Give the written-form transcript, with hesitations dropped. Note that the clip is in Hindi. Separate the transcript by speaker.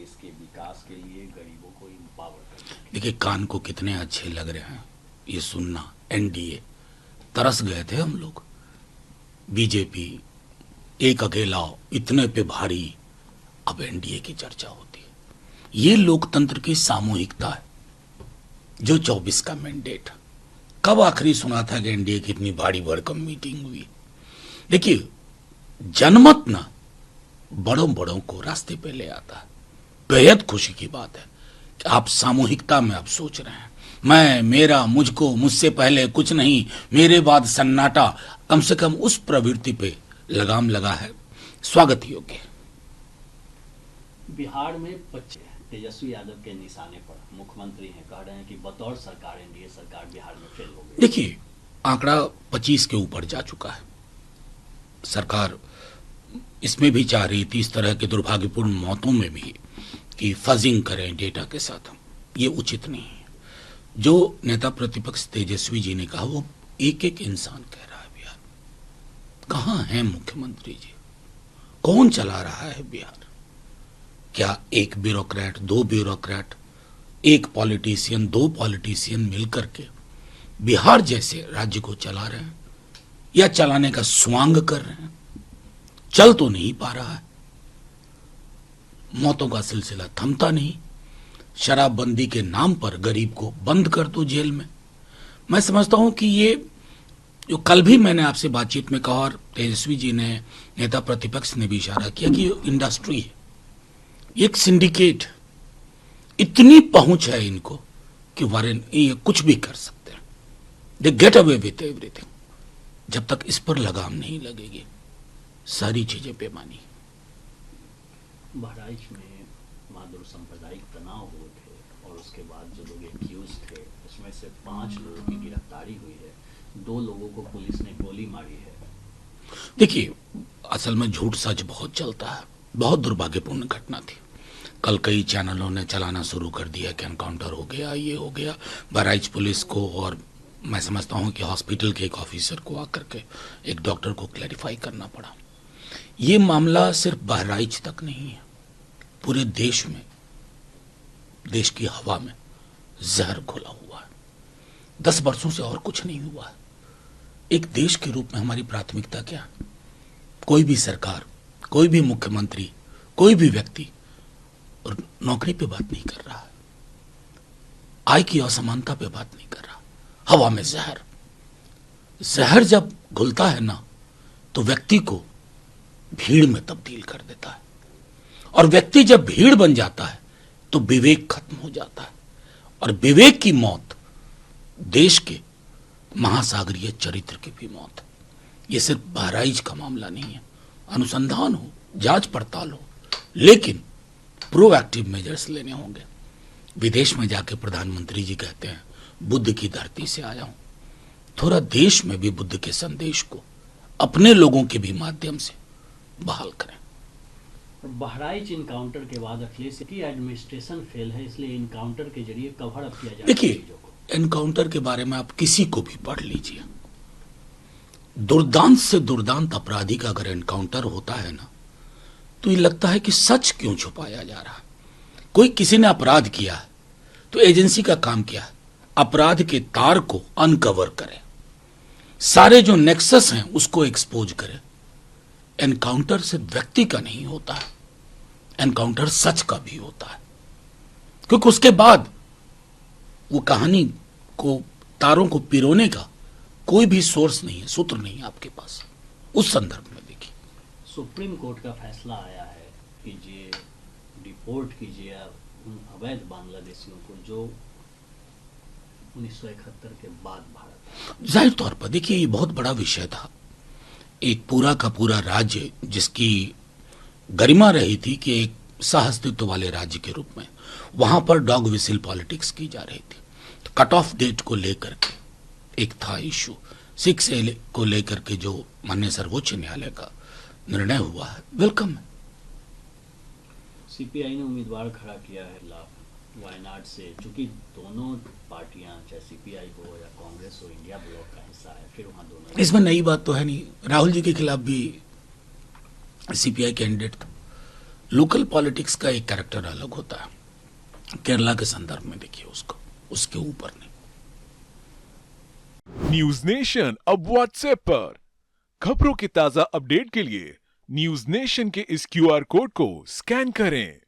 Speaker 1: देश के विकास के लिए, गरीबों को एम्पावर करने के लिए।
Speaker 2: देखिए, कान को कितने अच्छे लग रहे हैं ये सुनना। एनडीए, तरस गए थे हम लोग। बीजेपी एक अकेला इतने पे भारी, अब एनडीए की चर्चा होती है। ये लोकतंत्र की सामूहिकता है। जो 24 का मैंडेट, कब आखिरी सुना था कि एनडीए की इतनी भारी भरकम मीटिंग हुई? देखिए, जनमत ना बड़ों बड़ों को रास्ते पे ले आता है। बेहद खुशी की बात है कि आप सामूहिकता में आप सोच रहे हैं, मैं, मेरा, मुझको, मुझसे पहले कुछ नहीं, मेरे बाद सन्नाटा। कम से कम उस प्रवृत्ति पे लगाम लगा है, स्वागत योग्य है।
Speaker 1: बिहार में तेजस्वी यादव के निशाने पर मुख्यमंत्री हैं, कह रहे हैं कि बतौर सरकार एनडीए सरकार बिहार में फेल हो गई।
Speaker 2: देखिए, आंकड़ा 25 के ऊपर जा चुका है। सरकार इसमें भी चाह रही थी, इस तरह के दुर्भाग्यपूर्ण मौतों में भी, कि फजिंग करें डेटा के साथ। ये उचित नहीं है। जो नेता प्रतिपक्ष तेजस्वी जी ने कहा, वो एक एक इंसान कह रहा है बिहार। कहाँ है मुख्यमंत्री जी? कौन चला रहा है बिहार? क्या एक ब्यूरोक्रेट, दो ब्यूरोक्रेट, एक पॉलिटिशियन, दो पॉलिटिशियन मिलकर के बिहार जैसे राज्य को चला रहे हैं, या चलाने का स्वांग कर रहे हैं? चल तो नहीं पा रहा है। मौतों का सिलसिला थमता नहीं। शराबबंदी के नाम पर गरीब को बंद कर दो जेल में। मैं समझता हूं कि ये जो कल भी मैंने आपसे बातचीत में कहा, और तेजस्वी जी ने, नेता प्रतिपक्ष ने भी इशारा किया कि ये इंडस्ट्री है, एक सिंडिकेट, इतनी पहुंच है इनको कि वारेन ये कुछ भी कर सकते हैं। They get away with everything. जब तक इस पर लगाम नहीं लगेगी, सारी चीजें बेमानी।
Speaker 1: बहराइच में मादुर सांप्रदायिक तनाव हुए थे और उसके बाद जो लोग एक्यूज थे उसमें से 5 लोगों की गिरफ्तारी हुई है। 2 लोगों को पुलिस ने गोली मारी है।
Speaker 2: देखिए, असल में झूठ सच बहुत चलता है। बहुत दुर्भाग्यपूर्ण घटना थी। कल कई चैनलों ने चलाना शुरू कर दिया कि एनकाउंटर हो गया, ये हो गया। बहराइच पुलिस को, और मैं समझता हूं कि हॉस्पिटल के एक ऑफिसर को आकर के, एक डॉक्टर को क्लैरिफाई करना पड़ा। ये मामला सिर्फ बहराइच तक नहीं है, पूरे देश में, देश की हवा में जहर घुला हुआ है। 10 वर्षों से और कुछ नहीं हुआ है। एक देश के रूप में हमारी प्राथमिकता क्या है? कोई भी सरकार, कोई भी मुख्यमंत्री, कोई भी व्यक्ति और नौकरी पे बात नहीं कर रहा है, आय की असमानता पे बात नहीं कर रहा। हवा में जहर। जहर जब घुलता है ना, तो व्यक्ति को भीड़ में तब्दील कर देता है, और व्यक्ति जब भीड़ बन जाता है तो विवेक खत्म हो जाता है, और विवेक की मौत देश के महासागरीय चरित्र की भी मौत है। यह सिर्फ बहराइच का मामला नहीं है। अनुसंधान हो, जांच पड़ताल हो, लेकिन प्रोएक्टिव मेजर्स लेने होंगे। विदेश में जाके प्रधानमंत्री जी कहते हैं, बुद्ध की धरती से आया हूं। थोड़ा देश में भी बुद्ध के संदेश को अपने लोगों के भी माध्यम से बहाल करें।
Speaker 1: बहराइच इनकाउंटर के बाद अखिलेश की एडमिनिस्ट्रेशन फेल है, इसलिए इनकाउंटर के जरिए कवर अप किया जाए।
Speaker 2: देखिए, एनकाउंटर के बारे में आप किसी को भी पढ़ लीजिए। दुर्दांत से दुर्दांत अपराधी का अगर एनकाउंटर होता है ना, तो ये लगता है कि सच क्यों छुपाया जा रहा है। कोई किसी ने अपराध किया है तो एजेंसी का काम क्या है? अपराध के तार को अनकवर करे, सारे जो नेक्सस हैं उसको एक्सपोज करे। एनकाउंटर सिर्फ व्यक्ति का नहीं होता है, एनकाउंटर सच का भी होता है, क्योंकि उसके बाद वो कहानी को, तारों को पिरोने का कोई भी सोर्स नहीं है, सूत्र नहीं है आपके पास। उस संदर्भ में देखिए,
Speaker 1: सुप्रीम कोर्ट का फैसला आया है कि ये डिपोर्ट कीजिए उन अवैध बांग्लादेशियों को जो 1971 के बाद भारत।
Speaker 2: जाहिर तौर पर देखिए, ये बहुत बड़ा विषय था। एक पूरा का पूरा राज्य जिसकी गरिमा रही थी कि एक सहअस्तित्व वाले राज्य के रूप में, वहां पर डॉग विसिल पॉलिटिक्स की जा रही थी। तो कट ऑफ डेट को लेकर के एक था इशू, 6A को लेकर के जो माननीय सर्वोच्च न्यायालय का निर्णय हुआ है, वेलकम है।
Speaker 1: सीपीआई ने उम्मीदवार खड़ा किया है वायनाड से, चूंकि दोनों पार्टियां, चाहे सीपीआई हो या कांग्रेस हो, इंडिया ब्लॉक का हिस्सा है, फिर वहां दोनों।
Speaker 2: इसमें नई बात तो है नहीं। राहुल जी के खिलाफ भी सीपीआई कैंडिडेट था, लोकल पॉलिटिक्स का एक कैरेक्टर अलग होता है, केरला के संदर्भ में देखिए उसको, उसके ऊपर नहीं।
Speaker 3: न्यूज नेशन अब व्हाट्सएप पर खबरों के ताजा अपडेट के लिए न्यूज नेशन के इस क्यूआर कोड को स्कैन करें।